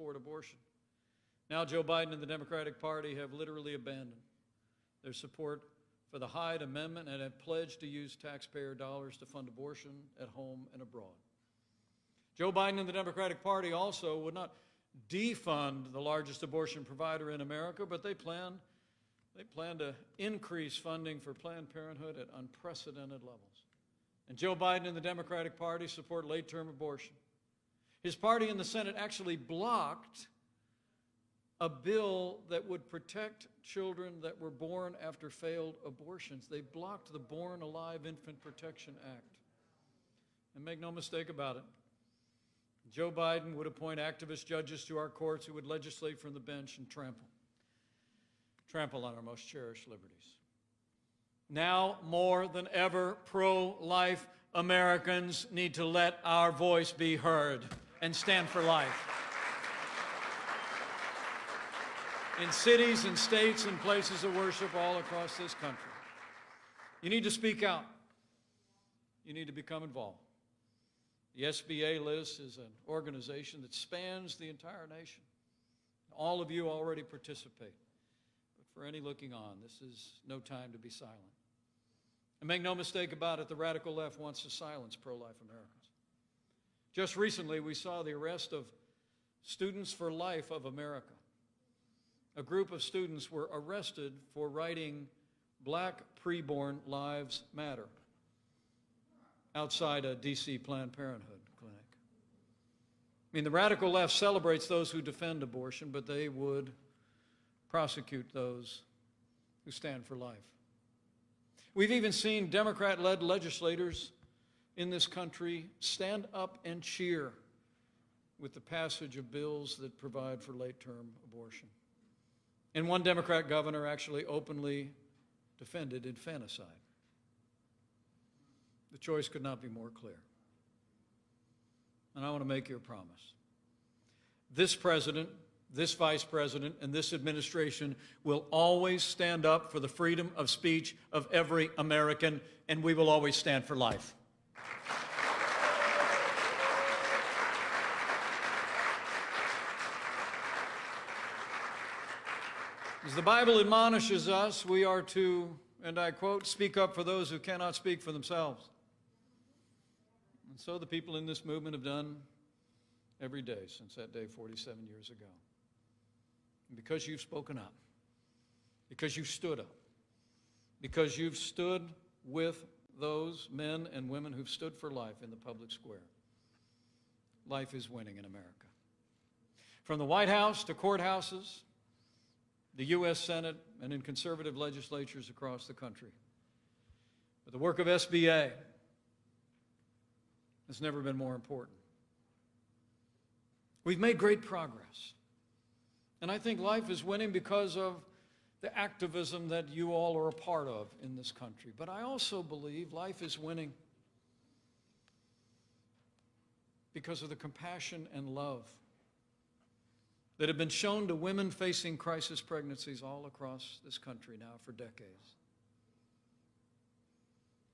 support abortion. Now Joe Biden and the Democratic Party have literally abandoned their support for the Hyde Amendment and have pledged to use taxpayer dollars to fund abortion at home and abroad. Joe Biden and the Democratic Party also would not defund the largest abortion provider in America, but they plan to increase funding for Planned Parenthood at unprecedented levels. And Joe Biden and the Democratic Party support late-term abortion. His party in the Senate actually blocked a bill that would protect children that were born after failed abortions. They blocked the Born Alive Infant Protection Act. And make no mistake about it, Joe Biden would appoint activist judges to our courts who would legislate from the bench and trample on our most cherished liberties. Now more than ever, pro-life Americans need to let our voice be heard and stand for life. In cities and states and places of worship all across this country. You need to speak out. You need to become involved. The SBA list is an organization that spans the entire nation. All of you already participate. But for any looking on, this is no time to be silent. And make no mistake about it, the radical left wants to silence pro-life Americans. Just recently, we saw the arrest of Students for Life of America. A group of students were arrested for writing "Black Preborn Lives Matter" outside a D.C. Planned Parenthood clinic. I mean, the radical left celebrates those who defend abortion, but they would prosecute those who stand for life. We've even seen Democrat-led legislators in this country stand up and cheer with the passage of bills that provide for late-term abortion. And one Democrat governor actually openly defended infanticide. The choice could not be more clear. And I want to make you a promise. This president, this vice president, and this administration will always stand up for the freedom of speech of every American, and we will always stand for life. As the Bible admonishes us, we are to, and I quote, speak up for those who cannot speak for themselves. And so the people in this movement have done every day since that day 47 years ago. And because you've spoken up, because you've stood up, because you've stood with those men and women who've stood for life in the public square, life is winning in America. From the White House to courthouses, the U.S. Senate, and in conservative legislatures across the country. But the work of SBA has never been more important. We've made great progress. And I think life is winning because of the activism that you all are a part of in this country. But I also believe life is winning because of the compassion and love that have been shown to women facing crisis pregnancies all across this country now for decades.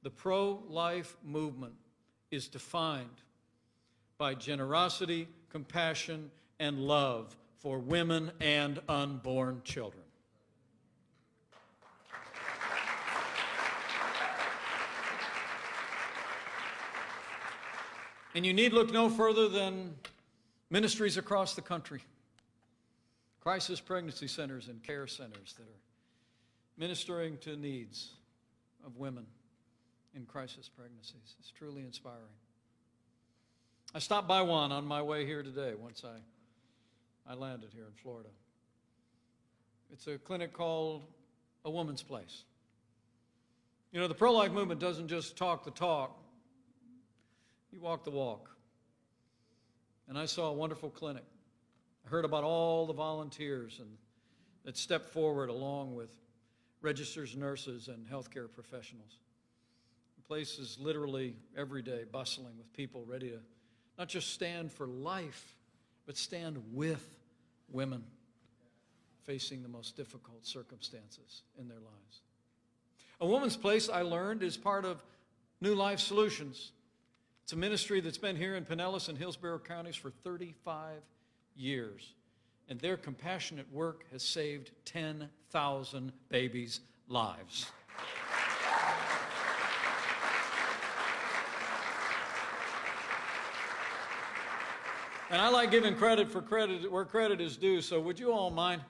The pro-life movement is defined by generosity, compassion, and love for women and unborn children. And you need look no further than ministries across the country. Crisis pregnancy centers and care centers that are ministering to needs of women in crisis pregnancies. It's truly inspiring. I stopped by one on my way here today once I landed here in Florida. It's a clinic called A Woman's Place. You know, the pro-life movement doesn't just talk the talk, you walk the walk. And I saw a wonderful clinic. I heard about all the volunteers that stepped forward along with registered nurses and healthcare professionals. The place is literally every day bustling with people ready to not just stand for life, but stand with women facing the most difficult circumstances in their lives. A Woman's Place, I learned, is part of New Life Solutions. It's a ministry that's been here in Pinellas and Hillsborough counties for 35 years. And their compassionate work has saved 10,000 babies' lives. And I like giving credit where credit is due, so would you all mind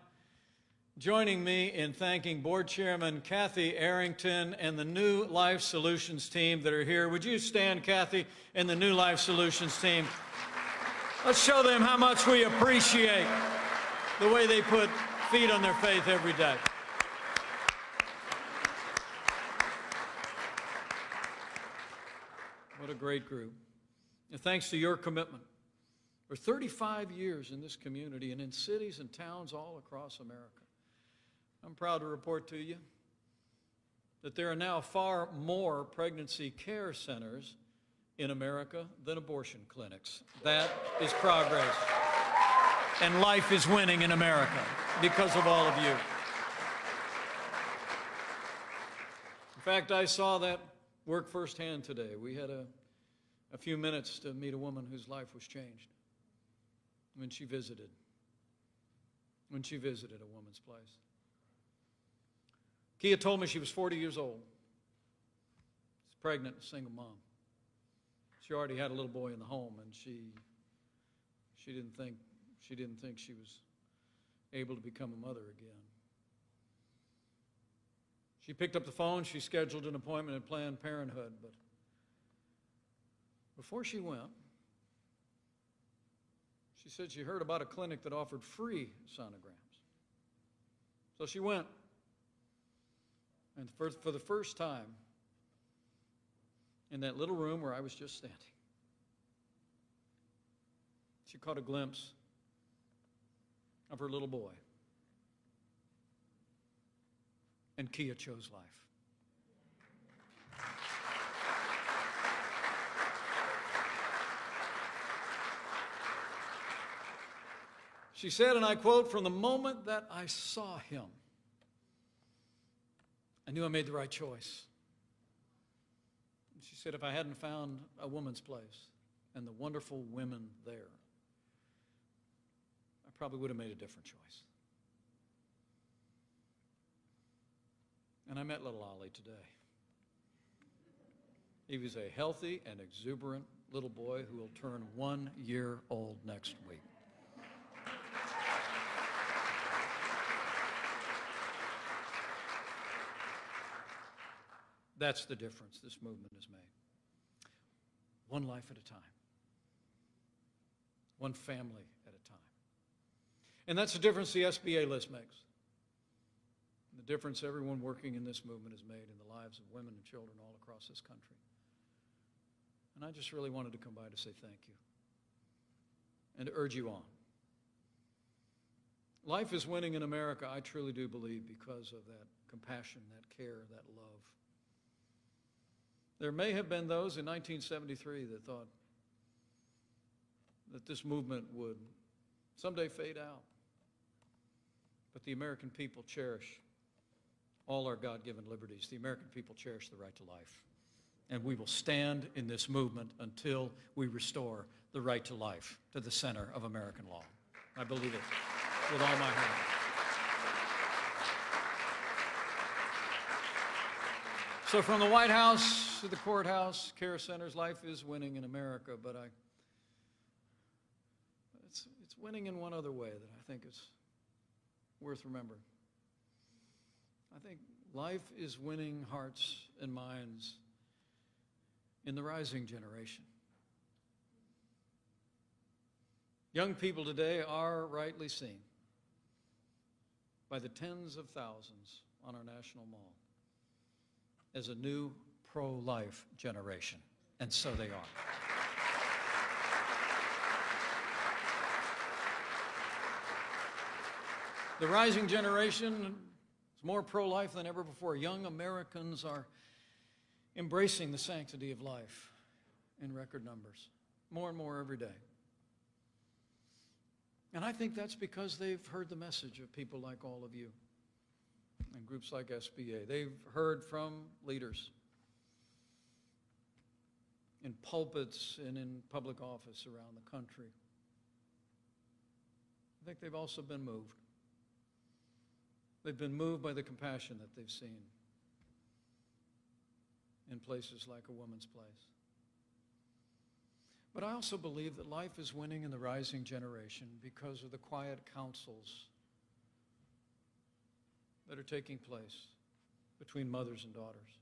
joining me in thanking Board Chairman Kathy Arrington and the New Life Solutions team that are here. Would you stand, Kathy, and the New Life Solutions team? Let's show them how much we appreciate the way they put feet on their faith every day. What a great group. And thanks to your commitment. For 35 years in this community and in cities and towns all across America, I'm proud to report to you that there are now far more pregnancy care centers in America than abortion clinics. That is progress. And life is winning in America because of all of you. In fact, I saw that work firsthand today. We had a few minutes to meet a woman whose life was changed when she visited a woman's place. Kia told me she was 40 years old. She's pregnant, a single mom. She already had a little boy in the home, and she didn't think she was able to become a mother again. She picked up the phone, she scheduled an appointment at Planned Parenthood, but before she went, she said she heard about a clinic that offered free sonograms. So she went. And for the first time, in that little room where I was just standing, she caught a glimpse of her little boy. And Kia chose life. She said, and I quote, "From the moment that I saw him, I knew I made the right choice." And she said, if I hadn't found a woman's place and the wonderful women there, I probably would have made a different choice. And I met little Ollie today. He was a healthy and exuberant little boy who will turn 1 year old next week. That's the difference this movement has made. One life at a time. One family at a time. And that's the difference the SBA list makes. The difference everyone working in this movement has made in the lives of women and children all across this country. And I just really wanted to come by to say thank you and to urge you on. Life is winning in America, I truly do believe, because of that compassion, that care, that love. There may have been those in 1973 that thought that this movement would someday fade out. But the American people cherish all our God-given liberties. The American people cherish the right to life. And we will stand in this movement until we restore the right to life to the center of American law. I believe it with all my heart. So from the White House to the courthouse, care centers, life is winning in America, but it's winning in one other way that I think is worth remembering. I think life is winning hearts and minds in the rising generation. Young people today are rightly seen by the tens of thousands on our national mall as a new pro-life generation, and so they are. The rising generation is more pro-life than ever before. Young Americans are embracing the sanctity of life in record numbers, more and more every day. And I think that's because they've heard the message of people like all of you and groups like SBA. They've heard from leaders in pulpits and in public office around the country I think they've also been moved. They've been moved by the compassion that they've seen in places like A Woman's Place. But I also believe that life is winning in the rising generation because of the quiet counsels that are taking place between mothers and daughters,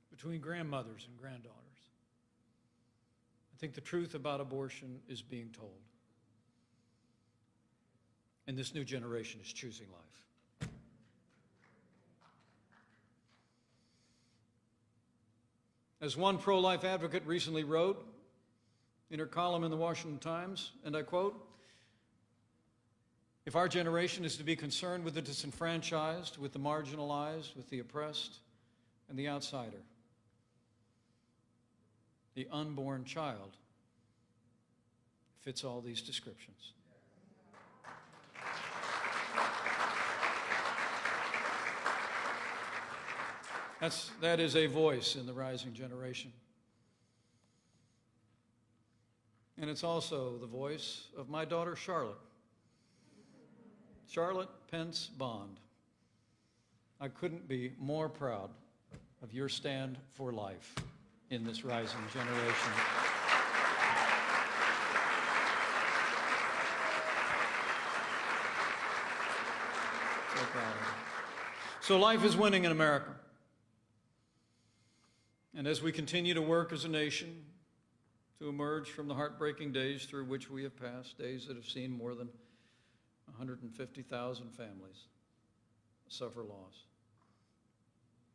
between grandmothers and granddaughters. I think the truth about abortion is being told. And this new generation is choosing life. As one pro-life advocate recently wrote in her column in the Washington Times, and I quote, "If our generation is to be concerned with the disenfranchised, with the marginalized, with the oppressed, and the outsider, the unborn child fits all these descriptions." That is a voice in the rising generation. And it's also the voice of my daughter, Charlotte. Charlotte Pence Bond. I couldn't be more proud of your stand for life in this rising generation. So proud of you. So life is winning in America. And as we continue to work as a nation to emerge from the heartbreaking days through which we have passed, days that have seen more than 150,000 families suffer loss,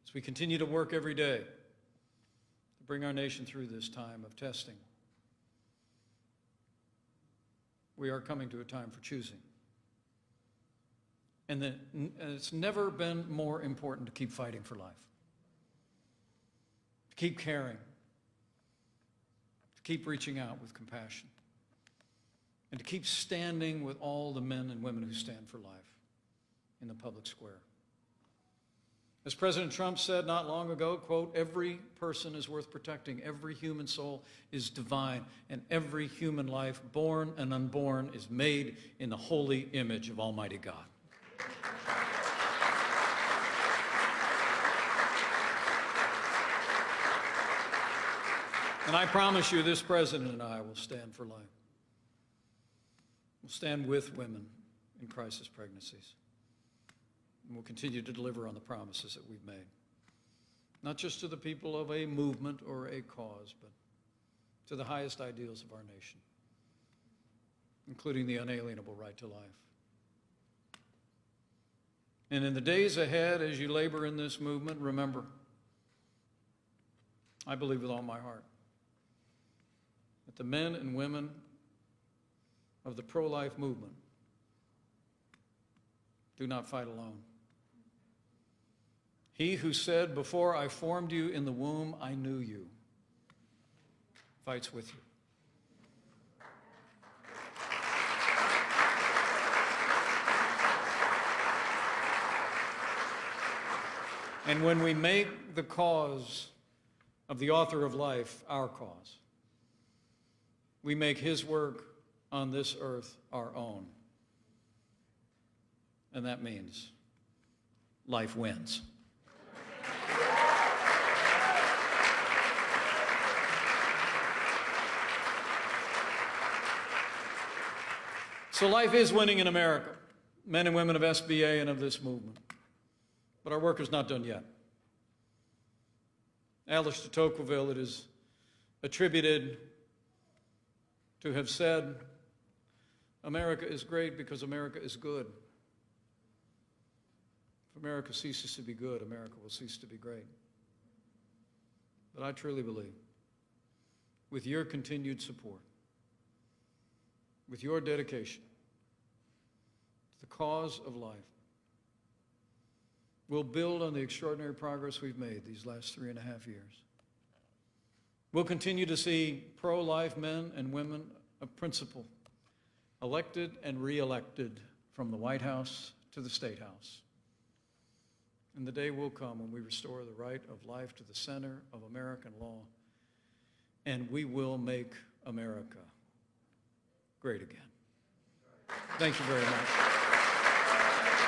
as we continue to work every day to bring our nation through this time of testing, we are coming to a time for choosing. And it's never been more important to keep fighting for life. To keep caring, to keep reaching out with compassion, and to keep standing with all the men and women who stand for life in the public square. As President Trump said not long ago, quote, "Every person is worth protecting. Every human soul is divine, and every human life, born and unborn, is made in the holy image of Almighty God." And I promise you, this president and I will stand for life. We'll stand with women in crisis pregnancies. And we'll continue to deliver on the promises that we've made. Not just to the people of a movement or a cause, but to the highest ideals of our nation, including the unalienable right to life. And in the days ahead, as you labor in this movement, remember, I believe with all my heart, that the men and women of the pro-life movement do not fight alone. He who said, "Before I formed you in the womb, I knew you," fights with you. And when we make the cause of the author of life our cause, we make his work on this earth our own. And that means life wins. So life is winning in America, men and women of SBA and of this movement. But our work is not done yet. Alice de Tocqueville, it is attributed to have said, "America is great because America is good. If America ceases to be good, America will cease to be great." But I truly believe, with your continued support, with your dedication to the cause of life, we'll build on the extraordinary progress we've made these last 3.5 years. We'll continue to see pro-life men and women of principle elected and re-elected from the White House to the State House. And the day will come when we restore the right of life to the center of American law, and we will make America great again. Thank you very much.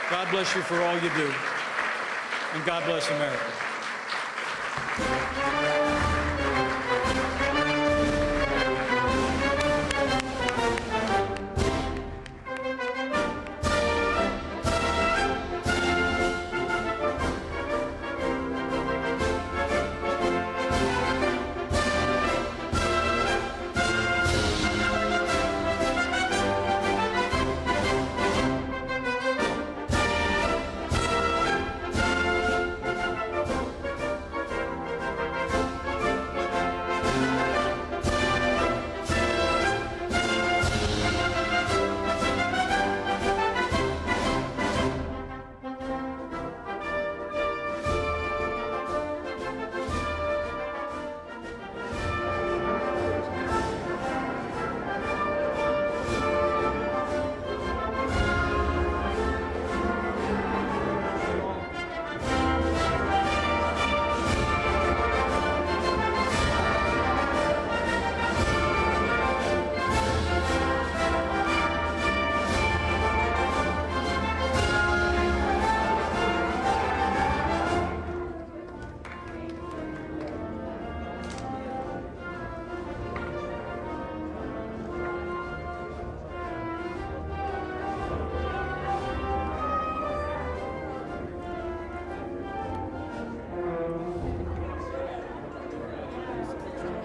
God bless you for all you do. And God bless America.